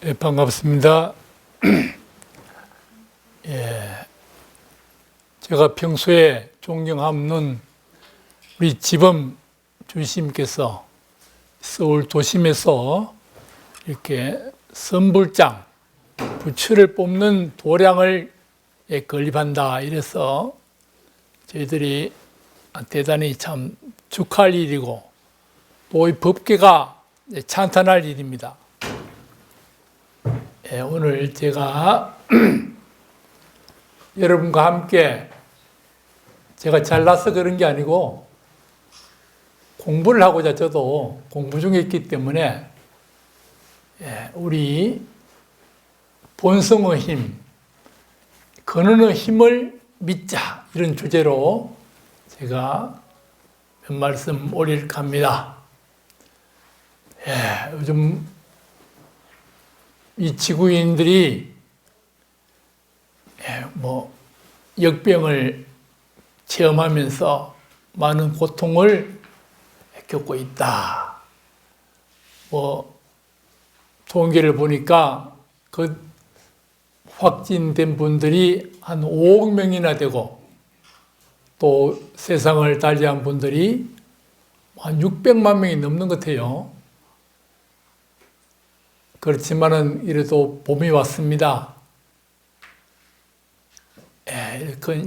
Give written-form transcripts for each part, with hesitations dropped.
예, 반갑습니다. 예, 제가 평소에 존경하는 우리 지범 주심께서 서울 도심에서 이렇게 선불장, 부처를 뽑는 도량을 건립한다 이래서 저희들이 대단히 참 축하할 일이고 또 이 법계가 찬탄할 일입니다. 오늘 제가 여러분과 함께 제가 잘나서 그런 게 아니고 공부를 하고자 저도 공부 중에 있기 때문에 우리 본성의 힘, 근원의 힘을 믿자 이런 주제로 제가 몇 말씀 올릴까 합니다. 요즘 이 지구인들이 역병을 체험하면서 많은 고통을 겪고 있다. 통계를 보니까 그 확진된 분들이 한 5억 명이나 되고 또 세상을 달리한 분들이 한 600만 명이 넘는 것 같아요. 그렇지만은 이래도 봄이 왔습니다.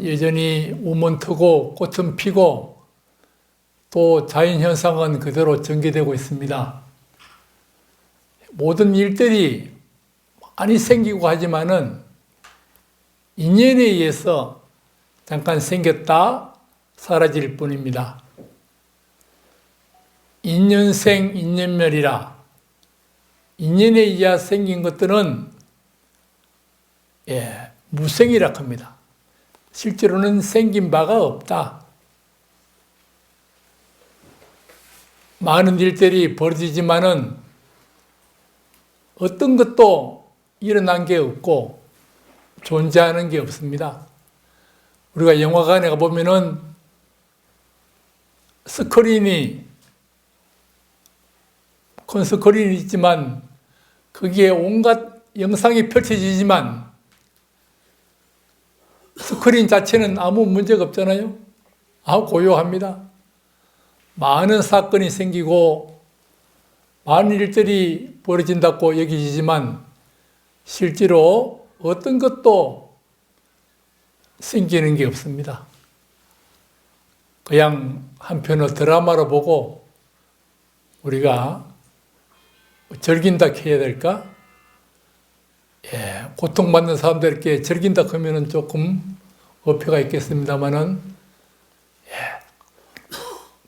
여전히 우먼 트고 꽃은 피고 또 자연현상은 그대로 전개되고 있습니다. 모든 일들이 많이 생기고 하지만은 인연에 의해서 잠깐 생겼다 사라질 뿐입니다. 인연생 인연멸이라 인연에 의해 생긴 것들은 무생이라 합니다. 실제로는 생긴 바가 없다. 많은 일들이 벌어지지만은 어떤 것도 일어난 게 없고 존재하는 게 없습니다. 우리가 영화관에 가보면은 큰 스크린이 있지만 거기에 온갖 영상이 펼쳐지지만 스크린 자체는 아무 문제가 없잖아요. 아주 고요합니다. 많은 사건이 생기고 많은 일들이 벌어진다고 여기지만 실제로 어떤 것도 생기는 게 없습니다. 그냥 한편의 드라마로 보고 우리가 즐긴다 해야 될까? 고통받는 사람들께 즐긴다 하면은 조금 어폐가 있겠습니다만은,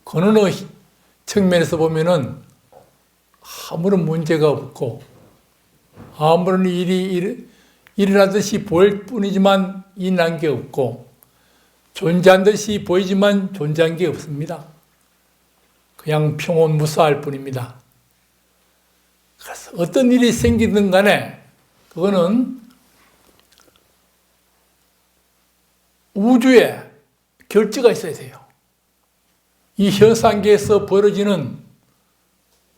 근원의 측면에서 보면은 아무런 문제가 없고, 아무런 일이 일어나듯이 보일 뿐이지만 일어난 게 없고, 존재한 듯이 보이지만 존재한 게 없습니다. 그냥 평온무사할 뿐입니다. 그래서 어떤 일이 생기든 간에 그거는 우주에 결제가 있어야 돼요. 이 현상계에서 벌어지는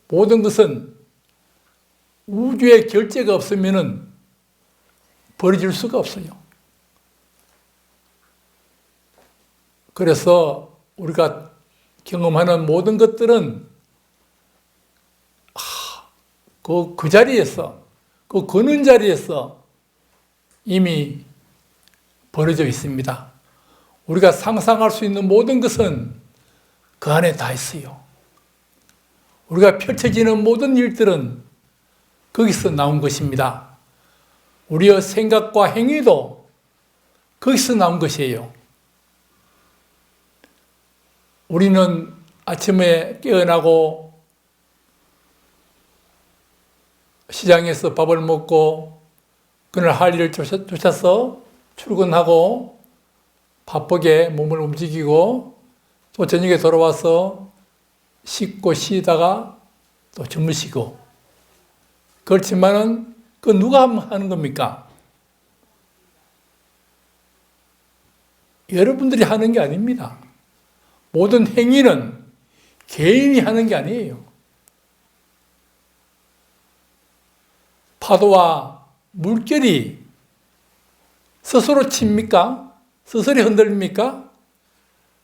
모든 것은 우주에 결제가 없으면 벌어질 수가 없어요. 그래서 우리가 경험하는 모든 것들은 그 자리에서, 그 근원 자리에서 이미 벌어져 있습니다. 우리가 상상할 수 있는 모든 것은 그 안에 다 있어요. 우리가 펼쳐지는 모든 일들은 거기서 나온 것입니다. 우리의 생각과 행위도 거기서 나온 것이에요. 우리는 아침에 깨어나고 시장에서 밥을 먹고 그날 할 일을 쫓아서 출근하고 바쁘게 몸을 움직이고 또 저녁에 돌아와서 씻고 쉬다가 또 주무시고 그렇지만은 그 누가 하는 겁니까? 여러분들이 하는 게 아닙니다. 모든 행위는 개인이 하는 게 아니에요. 파도와 물결이 스스로 칩니까? 스스로 흔들립니까?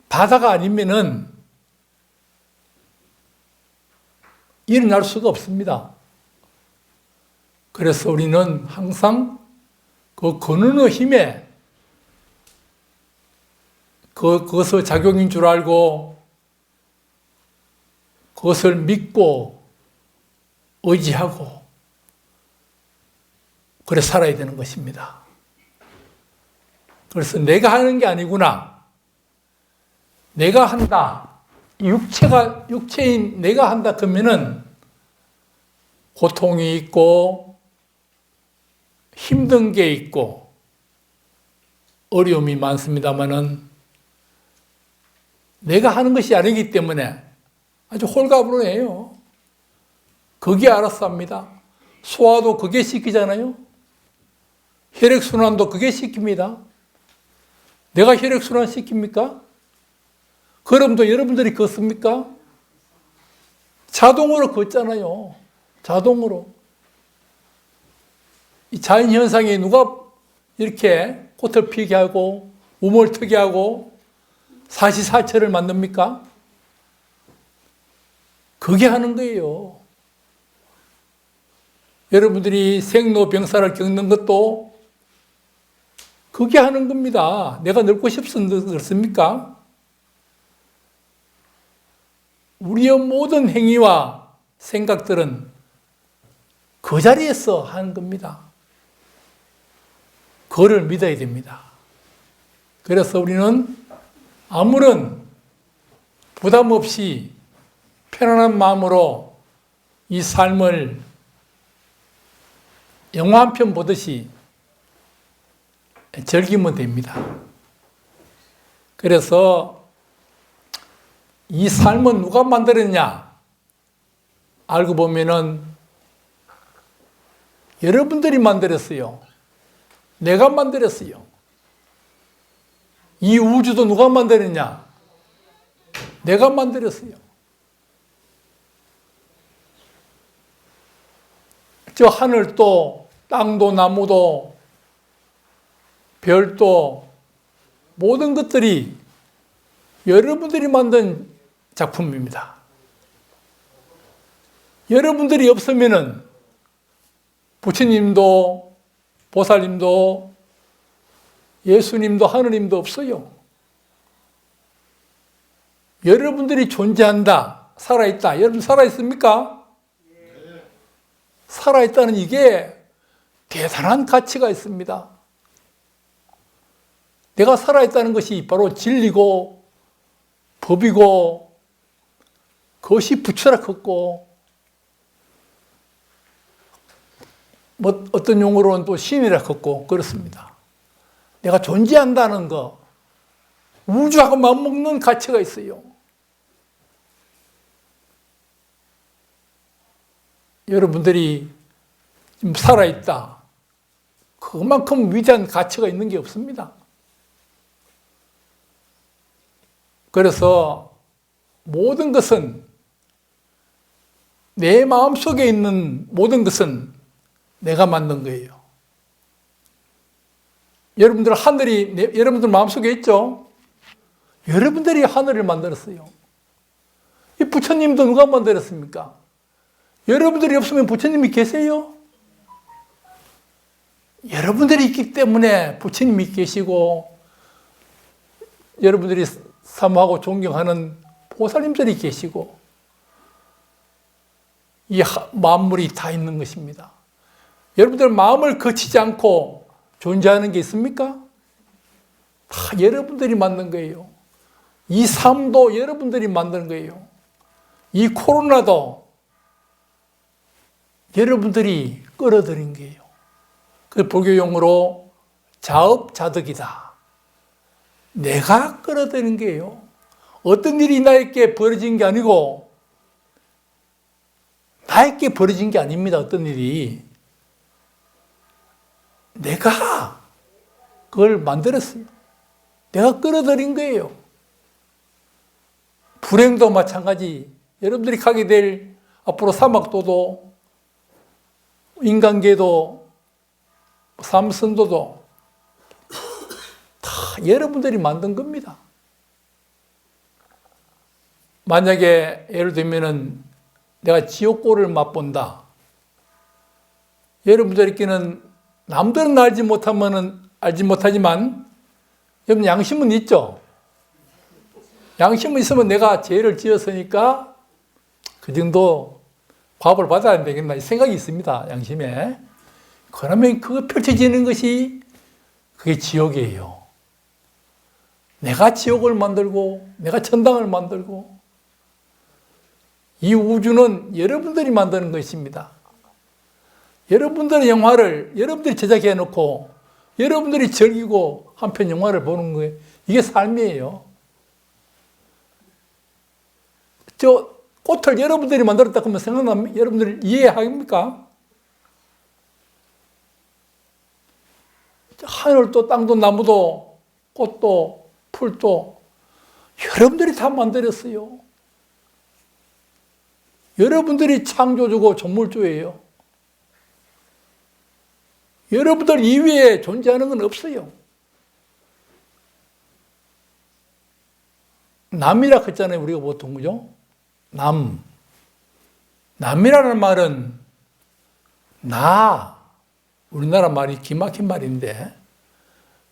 바다가 아니면은 일어날 수가 없습니다. 그래서 우리는 항상 그 근원의 힘에 그것의 작용인 줄 알고 그것을 믿고 의지하고 그래 살아야 되는 것입니다. 그래서 내가 하는 게 아니구나. 내가 한다. 육체인 내가 한다 그러면은 고통이 있고 힘든 게 있고 어려움이 많습니다만은 내가 하는 것이 아니기 때문에 아주 홀가분해요. 그게 알아서 합니다. 소화도 그게 시키잖아요. 혈액순환도 그게 시킵니다. 내가 혈액순환 시킵니까? 걸음도 여러분들이 걷습니까? 자동으로 걷잖아요. 자동으로. 이 자연현상에 누가 이렇게 꽃을 피게 하고 우물 트게 하고 사시사철을 만듭니까? 그게 하는 거예요. 여러분들이 생로병사를 겪는 것도 그게 하는 겁니다. 내가 늙고 싶어서 그렇습니까? 우리의 모든 행위와 생각들은 그 자리에서 하는 겁니다. 그거를 믿어야 됩니다. 그래서 우리는 아무런 부담 없이 편안한 마음으로 이 삶을 영화 한 편 보듯이 즐기면 됩니다. 그래서 이 삶은 누가 만들었냐? 알고 보면은 여러분들이 만들었어요. 내가 만들었어요. 이 우주도 누가 만들었냐? 내가 만들었어요. 저 하늘도 땅도 나무도 별도 모든 것들이 여러분들이 만든 작품입니다. 여러분들이 없으면은 부처님도 보살님도 예수님도 하느님도 없어요. 여러분들이 존재한다, 살아있다. 여러분 살아있습니까? 살아있다는 이게 대단한 가치가 있습니다. 내가 살아있다는 것이 바로 진리고 법이고 그것이 부처라 컸고 뭐 어떤 용어로는 또 신이라 컸고 그렇습니다. 내가 존재한다는 거 우주하고 맞먹는 가치가 있어요. 여러분들이 지금 살아있다. 그만큼 위대한 가치가 있는 게 없습니다. 그래서 모든 것은 내 마음속에 있는 모든 것은 내가 만든 거예요. 여러분들 하늘이 여러분들 마음속에 있죠? 여러분들이 하늘을 만들었어요. 이 부처님도 누가 만들었습니까? 여러분들이 없으면 부처님이 계세요? 여러분들이 있기 때문에 부처님이 계시고 여러분들이 사모하고 존경하는 보살님들이 계시고 이 만물이 다 있는 것입니다. 여러분들 마음을 거치지 않고 존재하는 게 있습니까? 다 여러분들이 만든 거예요. 이 삶도 여러분들이 만든 거예요. 이 코로나도 여러분들이 끌어들인 거예요. 그 불교용어로 자업자득이다. 내가 끌어들인 거예요. 어떤 일이 나에게 벌어진 게 아니고 나에게 벌어진 게 아닙니다. 어떤 일이. 내가 그걸 만들었어요. 내가 끌어들인 거예요. 불행도 마찬가지. 여러분들이 가게 될 앞으로 사막도도 인간계도 삼선도도 다 여러분들이 만든 겁니다. 만약에 예를 들면은 내가 지옥고를 맛본다. 여러분들께는 남들은 알지 못하지만 여러분 양심은 있죠. 양심은 있으면 내가 죄를 지었으니까 그 정도 과보를 받아야 되겠나 이 생각이 있습니다. 양심에. 그러면 그거 펼쳐지는 것이 그게 지옥이에요. 내가 지옥을 만들고 내가 천당을 만들고 이 우주는 여러분들이 만드는 것입니다. 여러분들의 영화를 여러분들이 제작해 놓고 여러분들이 즐기고 한편 영화를 보는 거예요. 이게 삶이에요. 저 꽃을 여러분들이 만들었다 그러면 생각나면 여러분들 이해합니까? 하늘도 땅도 나무도 꽃도 풀도 여러분들이 다 만들었어요. 여러분들이 창조주고 전물주예요. 여러분들 이외에 존재하는 건 없어요. 남이라 했잖아요. 우리가 보통 그죠? 남이라는 말은 우리나라 말이 기막힌 말인데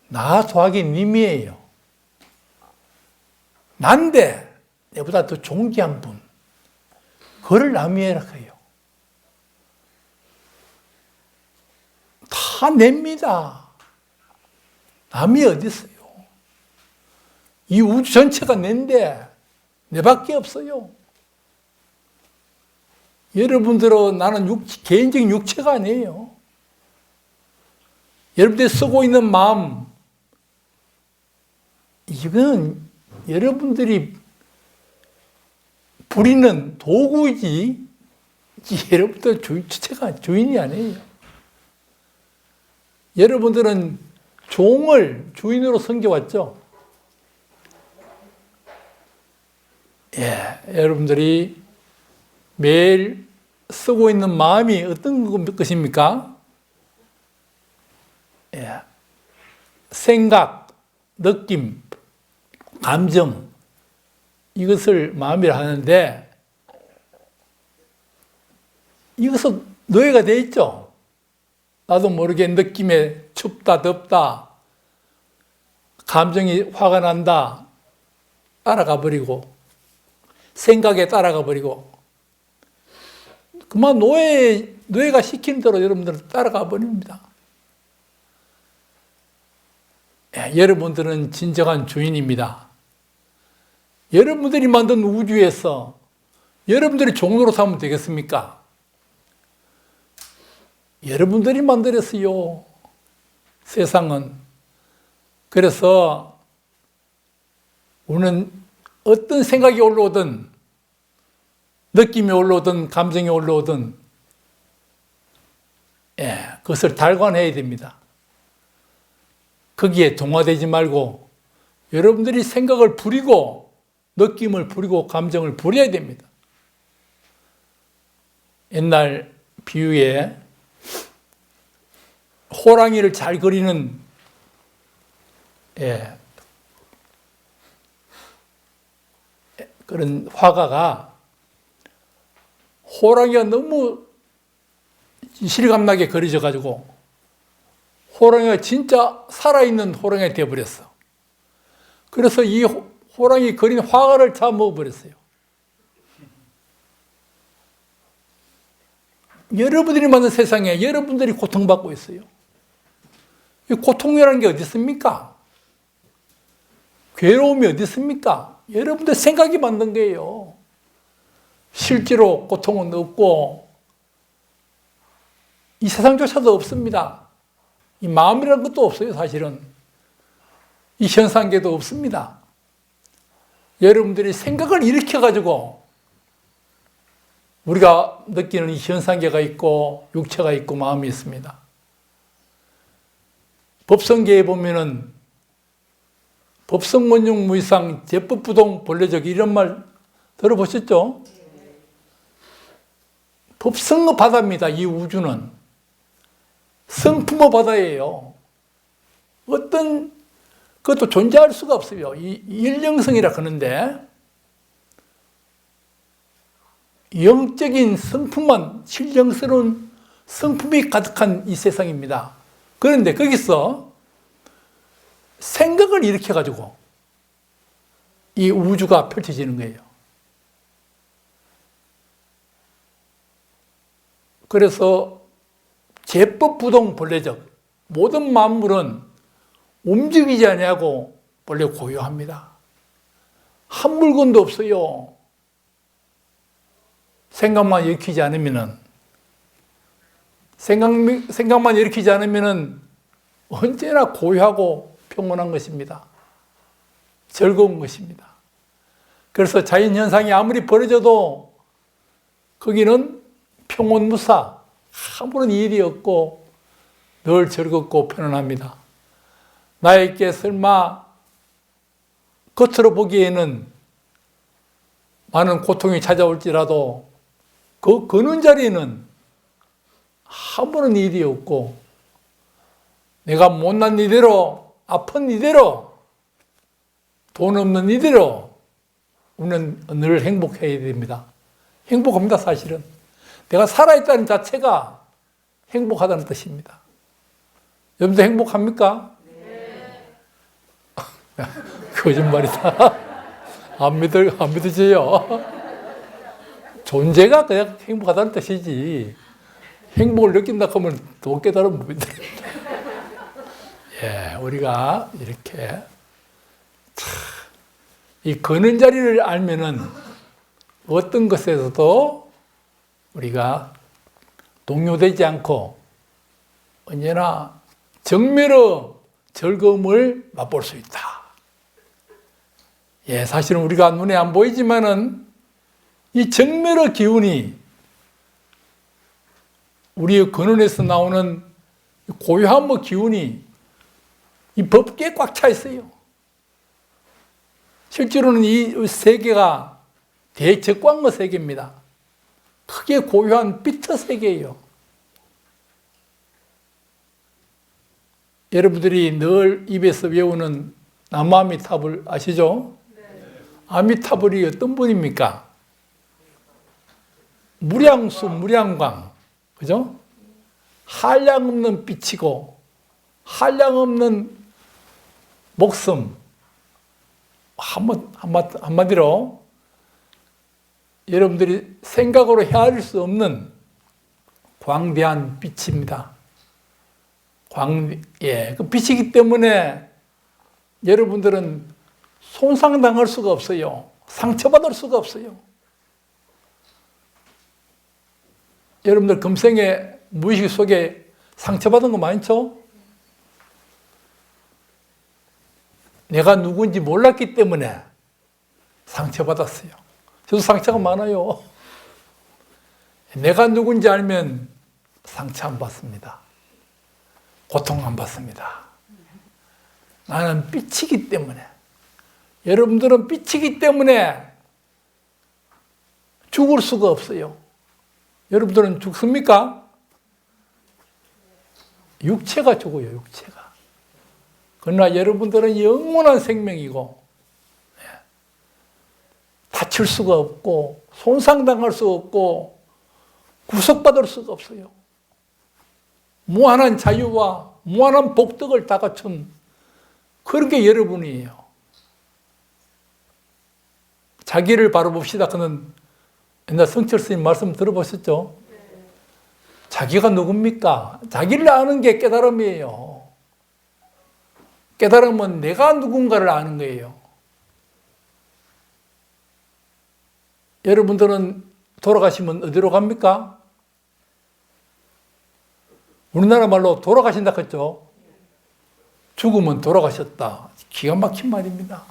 나 더하기 님이에요. 난데 내보다 더 존귀한 분 그걸 남이라 해요. 다 냅니다. 남이 어디 있어요? 이 우주 전체가 낸데 내밖에 없어요. 여러분들은 나는 개인적인 육체가 아니에요. 여러분들이 쓰고 있는 마음 이건 여러분들이 부리는 도구이지 여러분들 주체가 주인이 아니에요. 여러분들은 종을 주인으로 섬겨왔죠. 여러분들이 매일 쓰고 있는 마음이 어떤 것입니까? 생각, 느낌, 감정 이것을 마음이라 하는데 이것은 노예가 돼 있죠. 나도 모르게 느낌에 춥다, 덥다, 감정이 화가 난다, 따라가 버리고, 생각에 따라가 버리고, 그만 노예가 시키는 대로 여러분들은 따라가 버립니다. 여러분들은 진정한 주인입니다. 여러분들이 만든 우주에서 여러분들이 종로로 삼으면 되겠습니까? 여러분들이 만들었어요. 세상은. 그래서 우리는 어떤 생각이 올라오든 느낌이 올라오든 감정이 올라오든 그것을 달관해야 됩니다. 거기에 동화되지 말고 여러분들이 생각을 부리고 느낌을 부리고 감정을 부려야 됩니다. 옛날 비유에 호랑이를 잘 그리는 그런 화가가 호랑이가 너무 실감나게 그려져가지고 호랑이가 진짜 살아있는 호랑이가 되어버렸어. 그래서 이 호랑이 그린 화가를 잡아먹어버렸어요. 여러분들이 만든 세상에 여러분들이 고통받고 있어요. 이 고통이라는 게 어디 있습니까? 괴로움이 어디 있습니까? 여러분들 생각이 만든 거예요. 실제로 고통은 없고 이 세상조차도 없습니다. 이 마음이라는 것도 없어요. 사실은 이 현상계도 없습니다. 여러분들이 생각을 일으켜가지고 우리가 느끼는 이 현상계가 있고 육체가 있고 마음이 있습니다. 법성계에 보면은 법성원용 무이상 제법부동 본래적 이런 말 들어보셨죠? 법성의 바다입니다. 이 우주는 성품의 바다예요. 어떤 그것도 존재할 수가 없어요. 이 일령성이라 그러는데 영적인 성품만, 신령스러운 성품이 가득한 이 세상입니다. 그런데 거기서 생각을 일으켜가지고 이 우주가 펼쳐지는 거예요. 그래서 제법부동 본래적 모든 만물은 움직이지 아니하고 원래 고요합니다. 한 물건도 없어요. 생각만 일으키지 않으면은 언제나 고요하고 평온한 것입니다. 즐거운 것입니다. 그래서 자연현상이 아무리 벌어져도 거기는 평온무사, 아무런 일이 없고 늘 즐겁고 편안합니다. 나에게 설마 겉으로 보기에는 많은 고통이 찾아올지라도 그 거는 자리에는 아무런 일이 없고 내가 못난 이대로, 아픈 이대로, 돈 없는 이대로 우리는 늘 행복해야 됩니다. 행복합니다, 사실은. 내가 살아있다는 자체가 행복하다는 뜻입니다. 여러분도 행복합니까? 네. 거짓말이다. 안 믿으세요. 존재가 그냥 행복하다는 뜻이지. 행복을 느낀다 하면 더 깨달으면 못 믿습니다. 예, 우리가 이렇게 이 거는 자리를 알면은 어떤 것에서도 우리가 동요되지 않고 언제나 정멸의 즐거움을 맛볼 수 있다. 예, 사실은 우리가 눈에 안 보이지만은 이 정멸의 기운이 우리의 근원에서 나오는 고요함의 기운이 이 법계에 꽉 차 있어요. 실제로는 이 세계가 대적광의 세계입니다. 크게 고요한 빛의 세계예요. 여러분들이 늘 입에서 외우는 남아미타불 아시죠? 네. 아미타불이 어떤 분입니까? 무량수, 무량광. 그죠? 한량 없는 빛이고, 한량 없는 목숨. 한마디로, 여러분들이 생각으로 헤아릴 수 없는 광대한 빛입니다. 그 빛이기 때문에 여러분들은 손상당할 수가 없어요. 상처받을 수가 없어요. 여러분들 금생에 무의식 속에 상처받은 거 많죠? 내가 누군지 몰랐기 때문에 상처받았어요. 저도 상처가 많아요. 내가 누군지 알면 상처 안 받습니다. 고통 안 받습니다. 나는 빛이기 때문에, 여러분들은 빛이기 때문에 죽을 수가 없어요. 여러분들은 죽습니까? 육체가 죽어요, 육체가. 그러나 여러분들은 영원한 생명이고, 다칠 수가 없고, 손상당할 수 없고, 구속받을 수가 없어요. 무한한 자유와 무한한 복덕을 다 갖춘 그런 게 여러분이에요. 자기를 바로 봅시다. 그는 옛날 성철 스님 말씀 들어보셨죠? 자기가 누굽니까? 자기를 아는 게 깨달음이에요. 깨달음은 내가 누군가를 아는 거예요. 여러분들은 돌아가시면 어디로 갑니까? 우리나라 말로 돌아가신다 했죠? 죽으면 돌아가셨다. 기가 막힌 말입니다.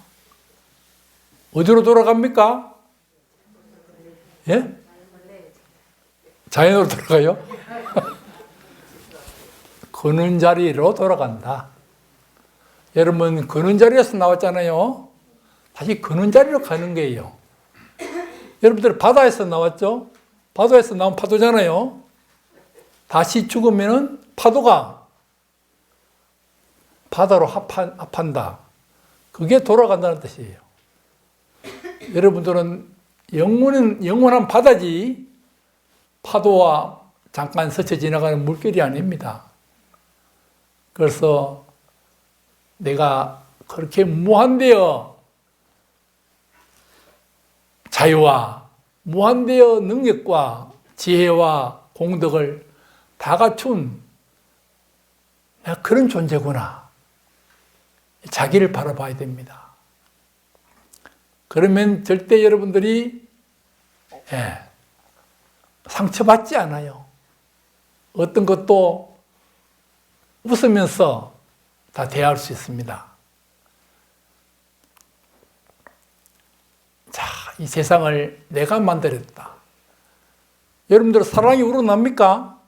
어디로 돌아갑니까? 예? 자연으로 돌아가요? 거는 자리로 돌아간다. 여러분, 거는 자리에서 나왔잖아요. 다시 거는 자리로 가는 거예요. 여러분들 바다에서 나왔죠? 바다에서 나온 파도잖아요. 다시 죽으면은 파도가 바다로 합한다. 그게 돌아간다는 뜻이에요. 여러분들은 영원한 바다지 파도와 잠깐 스쳐 지나가는 물결이 아닙니다. 그래서 내가 그렇게 무한대여 자유와 무한대여 능력과 지혜와 공덕을 다 갖춘 내가 그런 존재구나. 자기를 바라봐야 됩니다. 그러면 절대 여러분들이 상처받지 않아요. 어떤 것도 웃으면서 다 대할 수 있습니다. 자, 이 세상을 내가 만들었다. 여러분들 사랑이 우러납니까?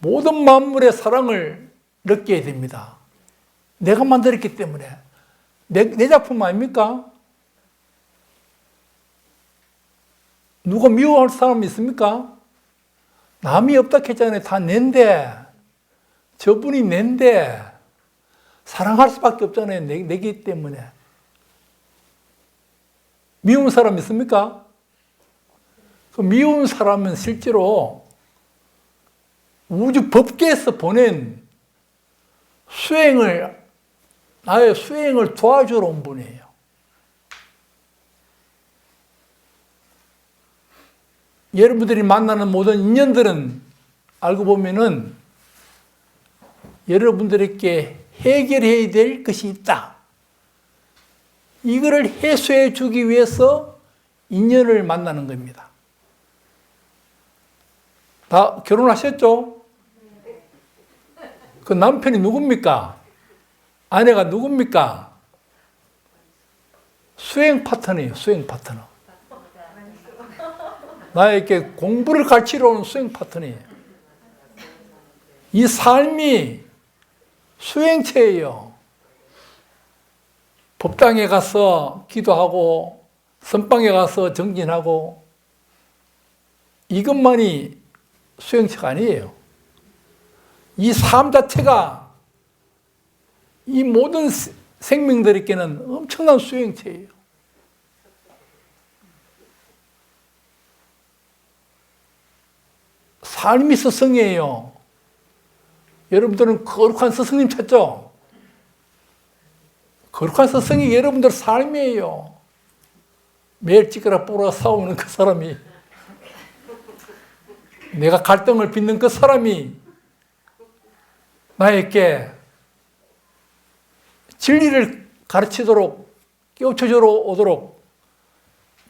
모든 만물의 사랑을 느껴야 됩니다. 내가 만들었기 때문에. 내 작품 아닙니까? 누가 미워할 사람이 있습니까? 남이 없다 했잖아요. 다 낸데. 저분이 낸데. 사랑할 수밖에 없잖아요. 내기 때문에. 미운 사람 있습니까? 그 미운 사람은 실제로 우주 법계에서 보낸 나의 수행을 도와주러 온 분이에요. 여러분들이 만나는 모든 인연들은 알고 보면은 여러분들에게 해결해야 될 것이 있다. 이거를 해소해 주기 위해서 인연을 만나는 겁니다. 다 결혼하셨죠? 그 남편이 누굽니까? 아내가 누굽니까? 수행 파트너예요. 수행 파트너. 나에게 공부를 가르치러 오는 수행 파트너예요. 이 삶이 수행체예요. 법당에 가서 기도하고 선방에 가서 정진하고 이것만이 수행체가 아니에요. 이 삶 자체가 이 모든 생명들에게는 엄청난 수행체예요. 삶이 스승이에요. 여러분들은 거룩한 스승님 찾죠? 거룩한 스승이 여러분들 삶이에요. 매일 찌그라 뽀라 싸우는 그 사람이, 내가 갈등을 빚는 그 사람이 나에게 진리를 가르치도록 깨우쳐주러 오도록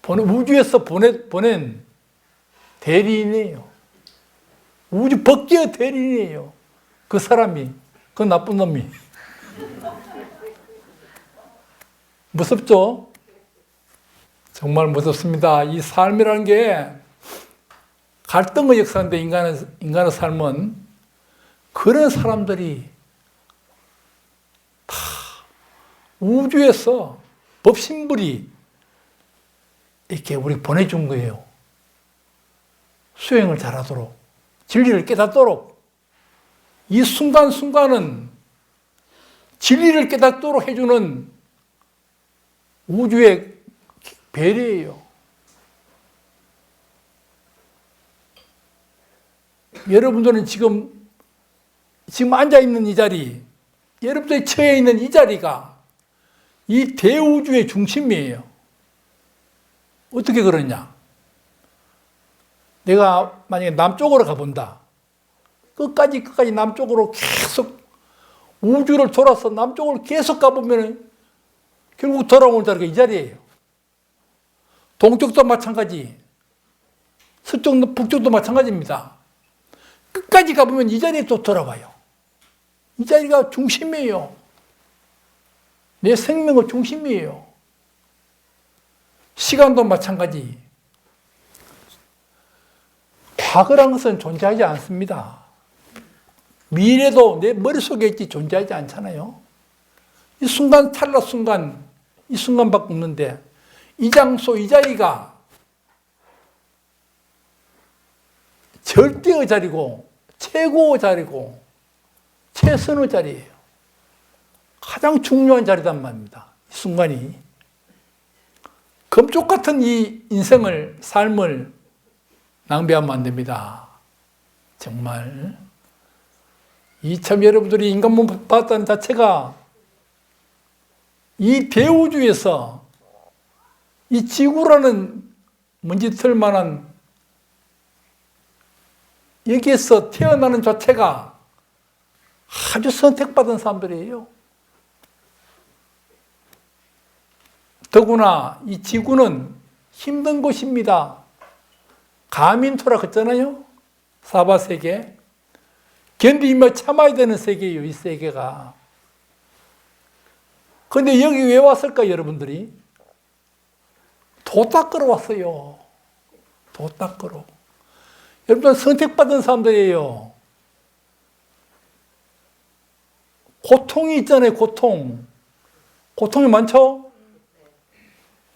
우주에서 보낸 대리인이에요. 우주 법계의 대리인이에요. 그 사람이, 그 나쁜 놈이. 무섭죠? 정말 무섭습니다. 이 삶이라는 게 갈등의 역사인데 인간의 삶은 그런 사람들이 다 우주에서 법신불이 이렇게 우리 보내준 거예요. 수행을 잘하도록, 진리를 깨닫도록. 이 순간순간은 진리를 깨닫도록 해주는 우주의 배려예요. 여러분들은 지금 앉아있는 이 자리, 여러분들이 처해 있는 이 자리가 이 대우주의 중심이에요. 어떻게 그러냐? 내가 만약에 남쪽으로 가본다. 끝까지 남쪽으로 계속 우주를 돌아서 남쪽으로 계속 가보면 결국 돌아오는 자리가 이 자리예요. 동쪽도 마찬가지, 서쪽도 북쪽도 마찬가지입니다. 끝까지 가보면 이 자리에 또 돌아와요. 이 자리가 중심이에요. 내 생명의 중심이에요. 시간도 마찬가지. 과거란 것은 존재하지 않습니다. 미래도 내 머릿속에 있지 존재하지 않잖아요. 이 순간, 찰나 순간, 이 순간밖에 없는데 이 장소, 이 자리가 절대의 자리고 최고 자리고 최선의 자리예요. 가장 중요한 자리단 말입니다. 이 순간이. 금쪽 같은 이 인생을, 삶을 낭비하면 안 됩니다. 정말. 이참 여러분들이 인간 몸 받았다는 자체가 이 대우주에서 이 지구라는 먼지털 만한 여기에서 태어나는 자체가 아주 선택받은 사람들이에요. 더구나 이 지구는 힘든 곳입니다. 가민토라 그랬잖아요. 사바세계. 견디며 참아야 되는 세계예요. 이 세계가. 그런데 여기 왜 왔을까 여러분들이? 도 닦으러 왔어요. 도 닦으러. 여러분들 선택받은 사람들이에요. 고통이 있잖아요. 고통. 고통이 많죠?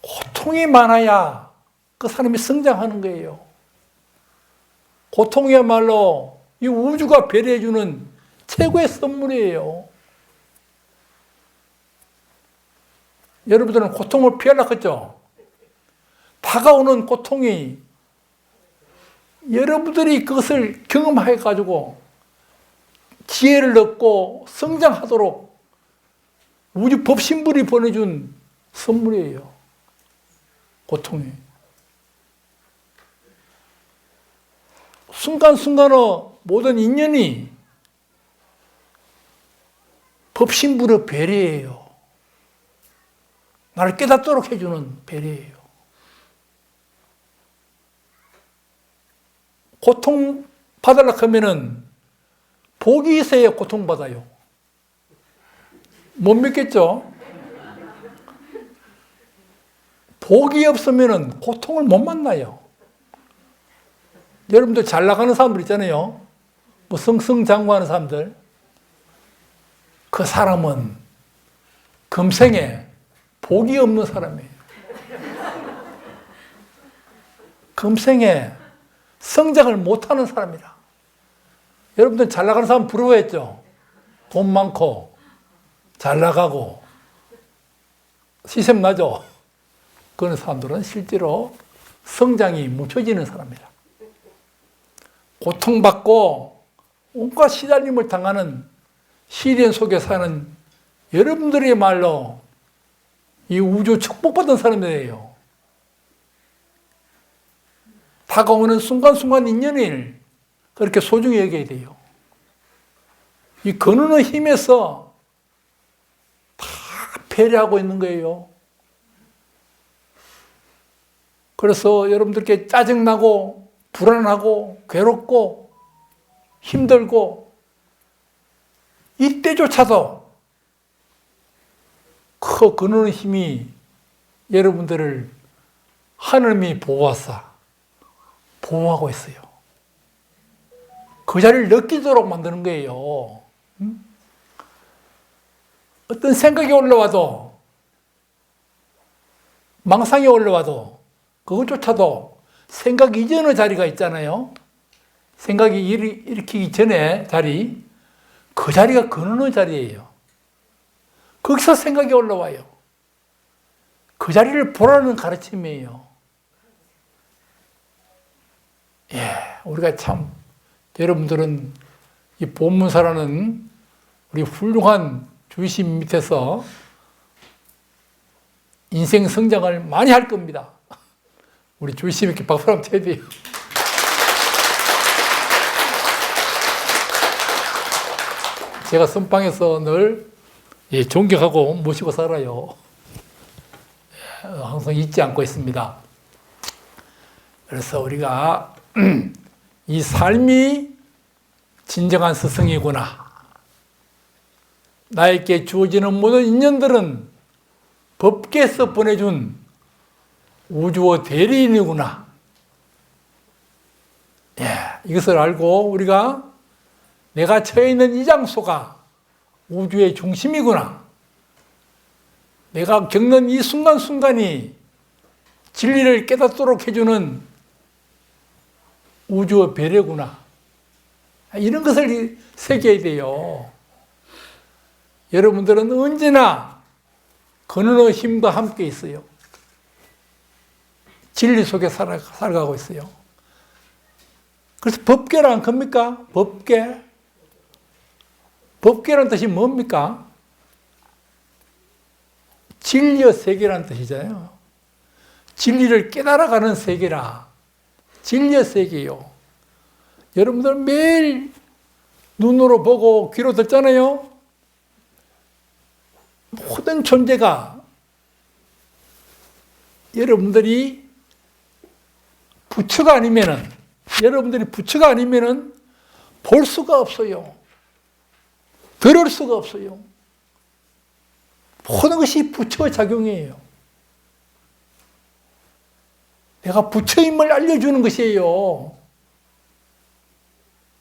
고통이 많아야 그 사람이 성장하는 거예요. 고통이야말로 이 우주가 배려해주는 최고의 선물이에요. 여러분들은 고통을 피하려고 했죠? 다가오는 고통이 여러분들이 그것을 경험해가지고 지혜를 얻고 성장하도록 우주 법신불이 보내준 선물이에요. 고통이. 순간순간의 모든 인연이 법신불의 배려예요. 나를 깨닫도록 해주는 배려예요. 고통 받으려고 하면은 복이 있어야 고통받아요. 못 믿겠죠? 복이 없으면은 고통을 못 만나요. 여러분들 잘 나가는 사람들 있잖아요. 뭐 승승장구하는 사람들. 그 사람은 금생에 복이 없는 사람이에요. 금생에 성장을 못하는 사람이라. 여러분들 잘 나가는 사람 부러워했죠? 돈 많고 잘 나가고 시샘 나죠? 그런 사람들은 실제로 성장이 멈춰지는 사람이라. 고통받고 온갖 시달림을 당하는 시련 속에 사는 여러분들이야말로 이 우주 축복받은 사람들이에요. 다가오는 순간순간 인연을 그렇게 소중히 여겨야 돼요. 이 거느는 힘에서 다 배려하고 있는 거예요. 그래서 여러분들께 짜증나고 불안하고 괴롭고 힘들고 이때조차도 그 거느는 힘이 여러분들을 하느님이 보호하고 있어요. 그 자리를 느끼도록 만드는 거예요. 어떤 생각이 올라와도 망상이 올라와도 그것조차도 생각 이전의 자리가 있잖아요. 생각이 일으키기 전에 자리, 그 자리가 거느는 자리예요. 거기서 생각이 올라와요. 그 자리를 보라는 가르침이에요. 예, 우리가 참 여러분들은 이 본문사라는 우리 훌륭한 주심 밑에서 인생 성장을 많이 할 겁니다. 우리 주심 이렇게 박수 한번 쳐야 돼요. 제가 선방에서 늘 존경하고 모시고 살아요. 항상 잊지 않고 있습니다. 그래서 우리가 이 삶이 진정한 스승이구나. 나에게 주어지는 모든 인연들은 법계에서 보내준 우주의 대리인이구나. 이것을 알고 우리가 내가 처해 있는 이 장소가 우주의 중심이구나. 내가 겪는 이 순간순간이 진리를 깨닫도록 해주는 우주의 배려구나. 이런 것을 새겨야 돼요. 여러분들은 언제나 근원의 힘과 함께 있어요. 진리 속에 살아가고 있어요. 그래서 법계란 겁니까? 법계. 법계란 뜻이 뭡니까? 진리의 세계라는 뜻이잖아요. 진리를 깨달아가는 세계라. 진리의 세계요. 여러분들 매일 눈으로 보고 귀로 듣잖아요. 모든 존재가 여러분들이 부처가 아니면은, 여러분들이 부처가 아니면은 볼 수가 없어요. 들을 수가 없어요. 모든 것이 부처의 작용이에요. 내가 부처임을 알려주는 것이에요.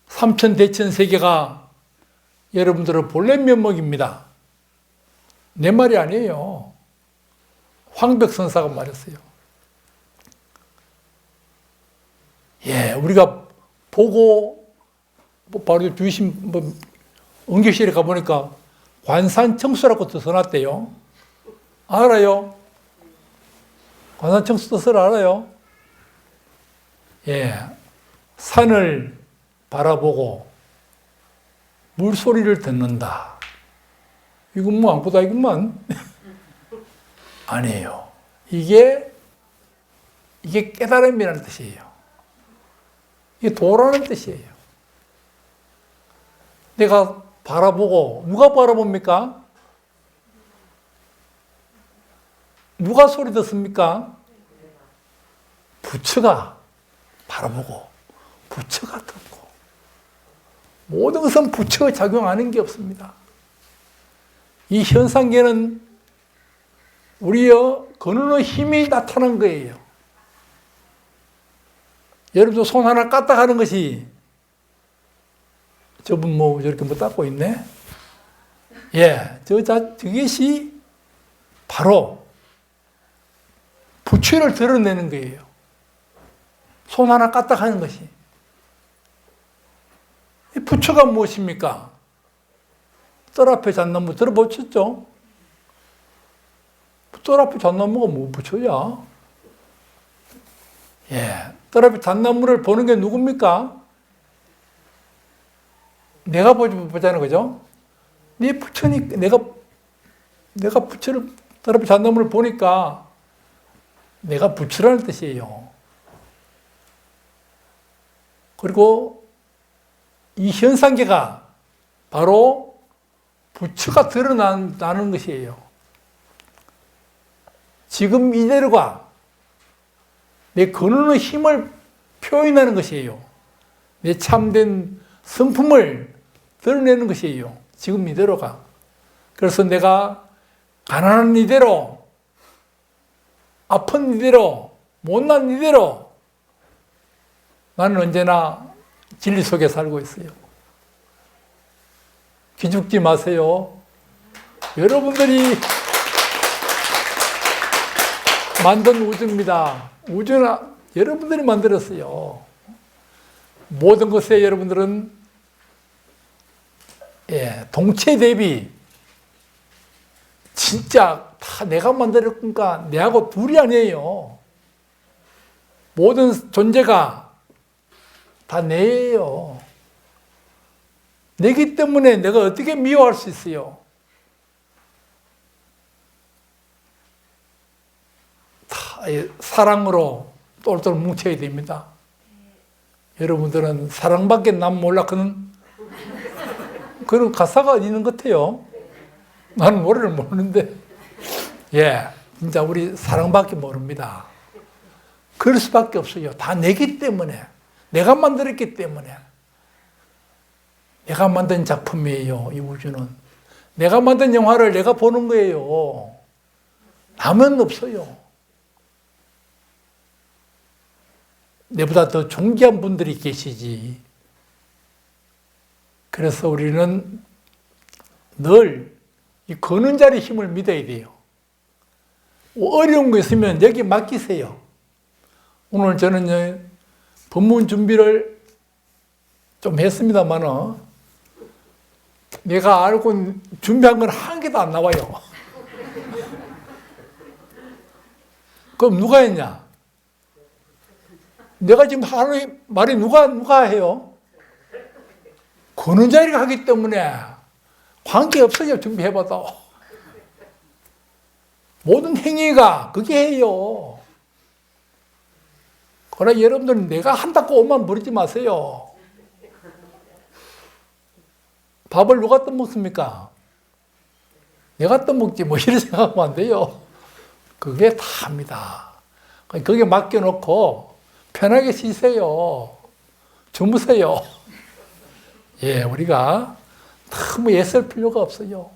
삼천대천세계가 여러분들의 본래 면목입니다. 내 말이 아니에요. 황백선사가 말했어요. 예, 우리가 보고 바로 주신 응급실에 가보니까 관산청수라고 또 써놨대요. 알아요? 관산청수 뜻을 알아요? 예, 산을 바라보고 물소리를 듣는다. 이건 뭐 아무것도 아니구만. 아니에요. 이게 깨달음이라는 뜻이에요. 이게 도라는 뜻이에요. 내가 바라보고, 누가 바라봅니까? 누가 소리 듣습니까? 부처가 바라보고, 부처가 듣고. 모든 것은 부처가 작용하는 게 없습니다. 이 현상계는 우리의 근원의 힘이 나타난 거예요. 여러분도 손 하나 까딱하는 것이, 저분 뭐 저렇게 뭐 닦고 있네? 예, 저것이 바로 부처를 드러내는 거예요. 손 하나 까딱하는 것이. 이 부처가 무엇입니까? 뜰 앞에 잣나무 들어보셨죠? 뜰 앞에 잣나무가 뭐 부처야? 예, 뜰 앞에 잣나무를 보는 게 누굽니까? 내가 보자는 거죠. 네 부처니, 내가 부처를, 뜰 앞에 잣나무를 보니까 내가 부처라는 뜻이에요. 그리고 이 현상계가 바로 부처가 드러나는 것이에요. 지금 이대로가 내 근원의 힘을 표현하는 것이에요. 내 참된 성품을 드러내는 것이에요. 지금 이대로가. 그래서 내가 가난한 이대로, 아픈 이대로, 못난 이대로 나는 언제나 진리 속에 살고 있어요. 기죽지 마세요. 여러분들이 만든 우주입니다. 우주는 여러분들이 만들었어요. 모든 것에 여러분들은 동체 대비 진짜 다 내가 만들었으니까 내하고 둘이 아니에요. 모든 존재가 다 내예요. 내기 때문에 내가 어떻게 미워할 수 있어요? 다 사랑으로 똘똘 뭉쳐야 됩니다. 여러분들은 사랑밖에 난 몰라하는 그런 가사가 있는 것 같아요. 나는 노래를 모르는데, 예, 진짜 우리 사랑밖에 모릅니다. 그럴 수밖에 없어요. 다 내기 때문에, 내가 만들었기 때문에. 내가 만든 작품이에요, 이 우주는. 내가 만든 영화를 내가 보는 거예요. 남은 없어요. 내보다 더 존귀한 분들이 계시지. 그래서 우리는 늘 이 거는 자리의 힘을 믿어야 돼요. 어려운 거 있으면 여기 맡기세요. 오늘 저는 법문 준비를 좀 했습니다만은 내가 알고 준비한 건 한 개도 안 나와요. 그럼 누가 했냐? 내가 지금 하는 말이 누가 해요? 권은자리가 하기 때문에 관계없어요. 준비해봐도. 모든 행위가 그게 해요. 그러나 여러분들은 내가 한다고 옷만 부리지 마세요. 밥을 누가 떠먹습니까? 내가 떠먹지 뭐 이런 생각하면 안 돼요. 그게 다 합니다. 거기에 맡겨놓고 편하게 쉬세요. 주무세요. 예, 우리가 너무 애쓸 필요가 없어요.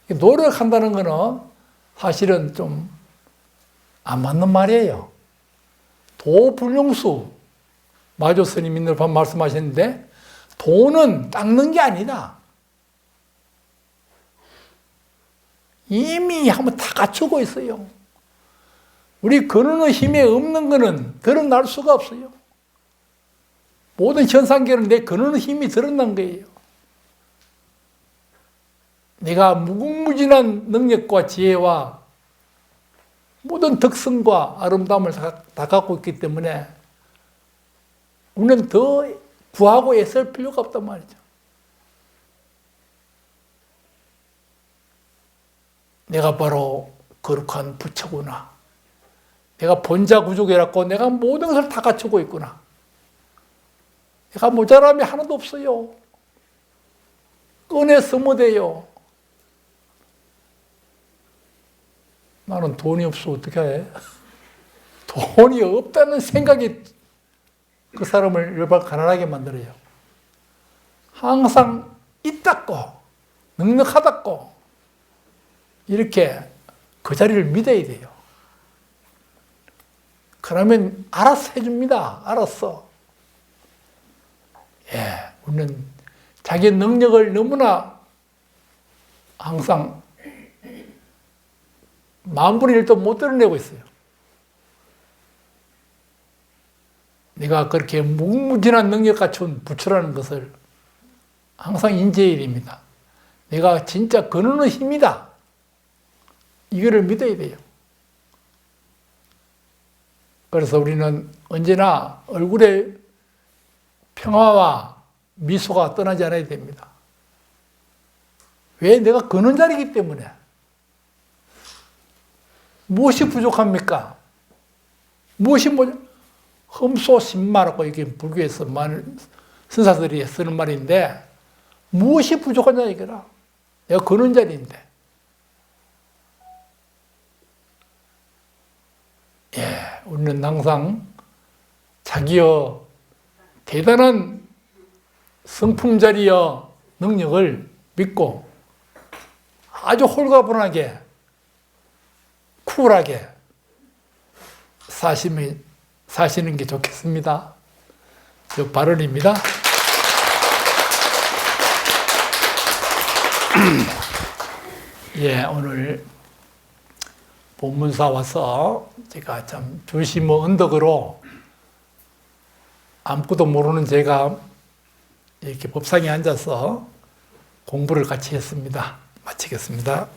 노력한다는 거는 사실은 좀 안 맞는 말이에요. 도불용수. 마조 스님이 늘 말씀하셨는데 도는 닦는 게 아니다. 이미 한번 다 갖추고 있어요. 우리 거느는 힘에 없는 거는 드러날 수가 없어요. 모든 현상계는 내 거느는 힘이 드러난 거예요. 내가 무궁무진한 능력과 지혜와 모든 덕성과 아름다움을 다 갖고 있기 때문에 우리는 더 구하고 애쓸 필요가 없단 말이죠. 내가 바로 거룩한 부처구나. 내가 본자구족이라고 내가 모든 것을 다 갖추고 있구나. 내가 모자람이 하나도 없어요. 꺼내쓰면 돼요. 나는 돈이 없어 어떻게 해? 돈이 없다는 생각이 그 사람을 열받게 가난하게 만들어요. 항상 있다고 넉넉하다고 이렇게 그 자리를 믿어야 돼요. 그러면 알아서 해줍니다. 알았어. 예, 우리는 자기 능력을 너무나 항상 만분의 1도 못 드러내고 있어요. 내가 그렇게 무궁무진한 능력 갖춘 부처라는 것을 항상 인지해야 됩니다. 내가 진짜 거느는 힘이다. 이거를 믿어야 돼요. 그래서 우리는 언제나 얼굴에 평화와 미소가 떠나지 않아야 됩니다. 왜? 내가 거는 자리이기 때문에. 무엇이 부족합니까? 무엇이 흠소신마라고 이게 불교에서 많은 선사들이 쓰는 말인데 무엇이 부족하냐 이거라. 내가 거는 자리인데. 예, 우리는 항상 자기의 대단한 성품자리의 능력을 믿고 아주 홀가분하게 쿨하게 사시는 게 좋겠습니다. 저 발언입니다. 예, 오늘 본문사 와서 제가 참 주심의 언덕으로 아무것도 모르는 제가 이렇게 법상에 앉아서 공부를 같이 했습니다. 마치겠습니다.